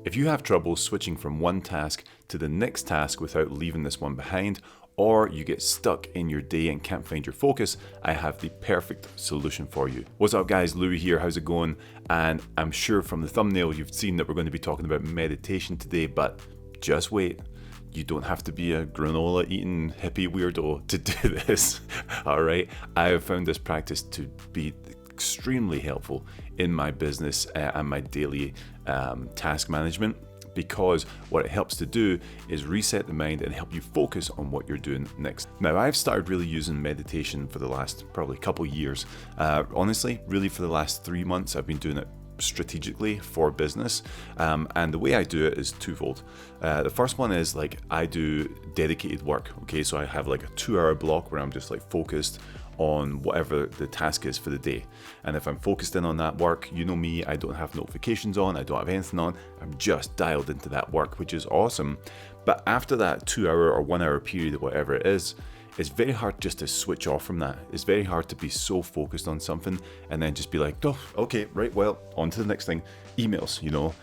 If you have trouble switching from one task to the next task without leaving this one behind, or you get stuck in your day and can't find your focus, I have the perfect solution for you. What's up guys, Lewi here, how's it going? And I'm sure from the thumbnail you've seen that we're going to be talking about meditation today, but just wait. You don't have to be a granola eating hippie weirdo to do this, all right? I have found this practice to be extremely helpful in my business and my daily task management, because what it helps to do is reset the mind and help you focus on what you're doing next. Now, I've started really using meditation for the last probably couple years. Honestly, really for the last 3 months, I've been doing it strategically for business, and the way I do it is twofold. The first one is like I do dedicated work. Okay, so I have like a 2-hour block where I'm just like focused on whatever the task is for the day. And if I'm focused in on that work, you know me, I don't have notifications on, I don't have anything on, I'm just dialed into that work, which is awesome. But after that 2-hour or 1-hour period, whatever it is, it's very hard just to switch off from that. It's very hard to be so focused on something and then just be like, oh, okay, right, well, on to the next thing. Emails, you know.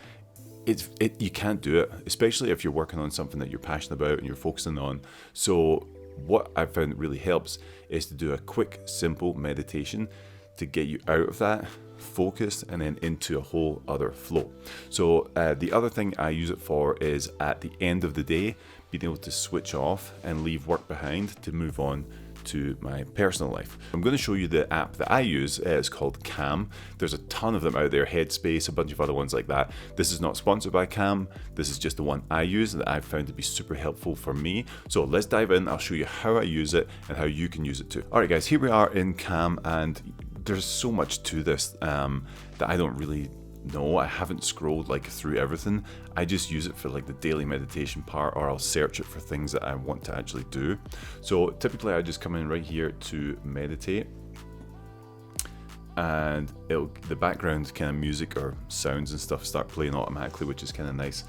You can't do it, especially if you're working on something that you're passionate about and you're focusing on. So what I've found that really helps is to do a quick, simple meditation to get you out of that focus and then into a whole other flow. So the other thing I use it for is at the end of the day, being able to switch off and leave work behind to move on to my personal life. I'm going to show you the app that I use. It's called Calm. There's a ton of them out there, Headspace, a bunch of other ones like that. This is not sponsored by Calm. This is just the one I use that I've found to be super helpful for me. So let's dive in. I'll show you how I use it and how you can use it too. All right, guys, here we are in Calm, and there's so much to this that I don't really know. I haven't scrolled like through everything. I just use it for like the daily meditation part, or I'll search it for things that I want to actually do. So typically I just come in right here to meditate, and the background kind of music or sounds and stuff start playing automatically, which is kind of nice.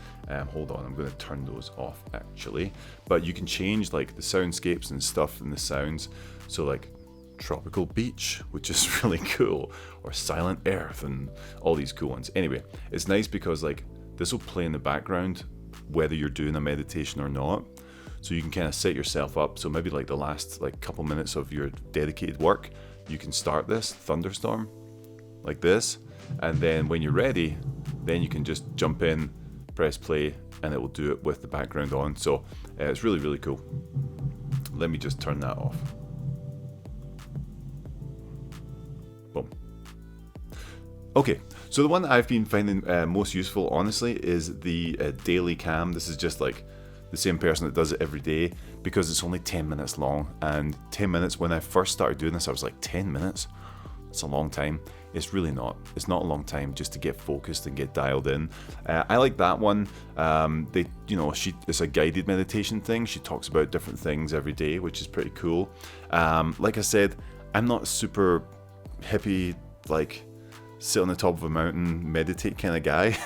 Hold on, I'm going to turn those off actually. But you can change like the soundscapes and stuff and the sounds. So like tropical beach, which is really cool, or silent earth, and all these cool ones. Anyway, it's nice because like this will play in the background whether you're doing a meditation or not, so you can kind of set yourself up. So maybe like the last like couple minutes of your dedicated work, you can start this thunderstorm like this, and then when you're ready, then you can just jump in, press play, and it will do it with the background on. So it's really, really cool. Let me just turn that off. Boom. Okay, so the one that I've been finding most useful, honestly, is the daily Calm. This is just like the same person that does it every day, because it's only 10 minutes long. And 10 minutes, when I first started doing this, I was like, 10 minutes? It's a long time. It's really not. It's not a long time just to get focused and get dialed in. I like that one. It's a guided meditation thing. She talks about different things every day, which is pretty cool. Like I said, I'm not super hippie, like sit on the top of a mountain, meditate kind of guy.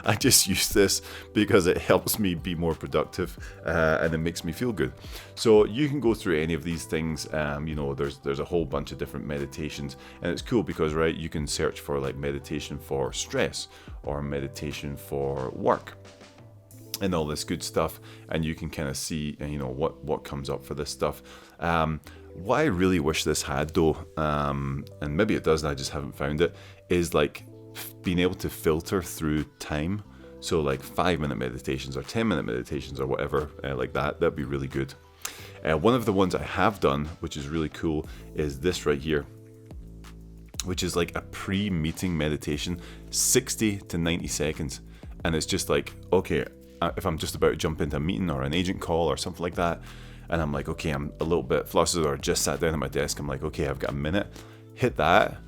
I just use this because it helps me be more productive and it makes me feel good. So you can go through any of these things. There's a whole bunch of different meditations, and it's cool because, right, you can search for like meditation for stress or meditation for work and all this good stuff, and you can kind of see what comes up for this stuff. What I really wish this had though, and maybe it does and I just haven't found it, is like being able to filter through time. So like 5-minute meditations or 10-minute meditations or whatever, like that'd be really good. One of the ones I have done, which is really cool, is this right here, which is like a pre-meeting meditation, 60 to 90 seconds. And it's just like, okay, if I'm just about to jump into a meeting or an agent call or something like that, and I'm like, okay, I'm a little bit flustered or just sat down at my desk, I'm like, okay, I've got a minute, hit that,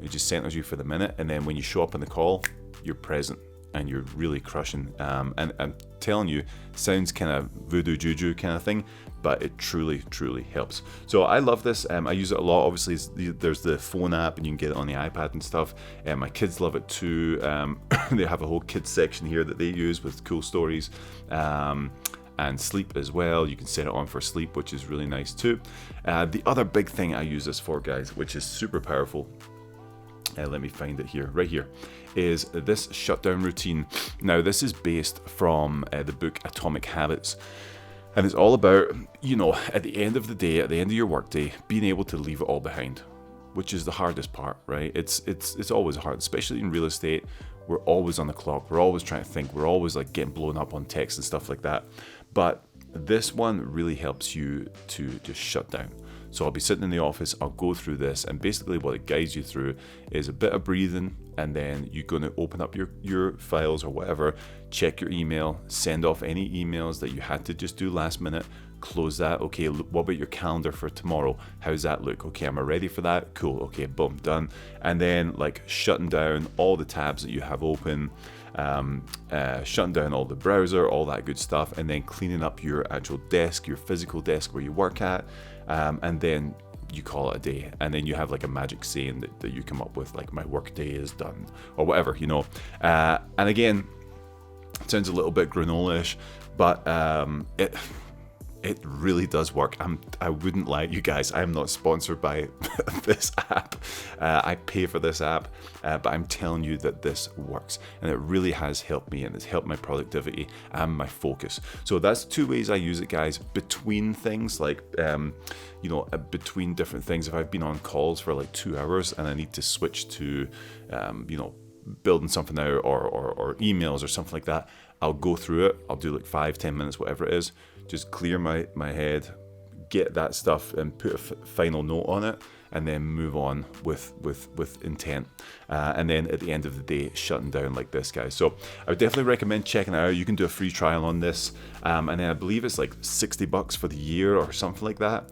it just centers you for the minute, and then when you show up on the call, you're present and you're really crushing. And I'm telling you, sounds kind of voodoo juju kind of thing, but it truly, truly helps. So I love this. I use it a lot. Obviously, there's the phone app and you can get it on the iPad and stuff. My kids love it too. They have a whole kids section here that they use with cool stories. And sleep as well. You can set it on for sleep, which is really nice too. The other big thing I use this for, guys, which is super powerful, let me find it here, right here, is this shutdown routine. Now, this is based from the book Atomic Habits. And it's all about, you know, at the end of the day, at the end of your workday, being able to leave it all behind, which is the hardest part, right? It's always hard, especially in real estate. We're always on the clock. We're always trying to think. We're always like getting blown up on text and stuff like that. But this one really helps you to just shut down. So I'll be sitting in the office, I'll go through this, and basically what it guides you through is a bit of breathing, and then you're going to open up your files or whatever, check your email, send off any emails that you had to just do last minute, close that. Okay, what about your calendar for tomorrow? How's that look? Okay, am I ready for that? Cool. Okay, boom, done. And then like shutting down all the tabs that you have open, shutting down all the browser, all that good stuff, and then cleaning up your actual desk, your physical desk where you work at, and then you call it a day. And then you have like a magic saying that you come up with, like, my work day is done, or whatever, you know. And again, it sounds a little bit granola-ish, but it really does work. I wouldn't lie to you guys, I'm not sponsored by this app. I pay for this app, but I'm telling you that this works, and it really has helped me, and it's helped my productivity and my focus. So that's 2 ways I use it, guys, between things, like you know, between different things. If I've been on calls for like 2 hours and I need to switch to you know, building something out, or emails or something like that, I'll go through it. I'll do like 5-10 minutes, whatever it is, just clear my head, get that stuff and put a final note on it, and then move on with intent. And then at the end of the day, shutting down like this, guys. So I would definitely recommend checking it out. You can do a free trial on this, and then I believe it's like $60 for the year or something like that,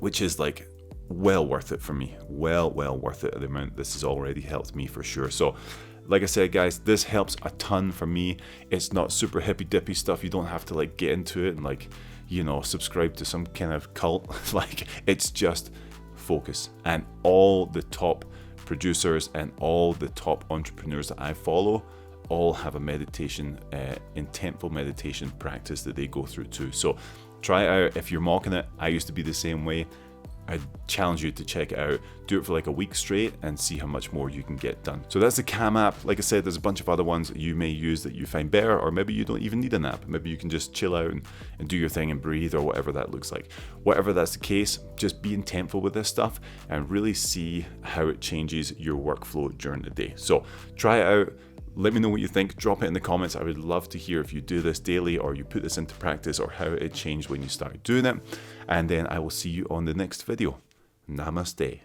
which is like well worth it for me. Well worth it. The amount this has already helped me for sure. So like I said, guys, this helps a ton for me. It's not super hippy dippy stuff. You don't have to like get into it and like, you know, subscribe to some kind of cult. Like, it's just focus. And all the top producers and all the top entrepreneurs that I follow all have a meditation, intentful meditation practice that they go through too. So try it out. If you're mocking it, I used to be the same way. I challenge you to check it out. Do it for like a week straight and see how much more you can get done. So that's the Calm app. Like I said, there's a bunch of other ones that you may use that you find better, or maybe you don't even need an app. Maybe you can just chill out and do your thing and breathe, or whatever that looks like. Whatever that's the case, just be intentful with this stuff and really see how it changes your workflow during the day. So try it out. Let me know what you think. Drop it in the comments. I would love to hear if you do this daily, or you put this into practice, or how it changed when you started doing it. And then I will see you on the next video. Namaste.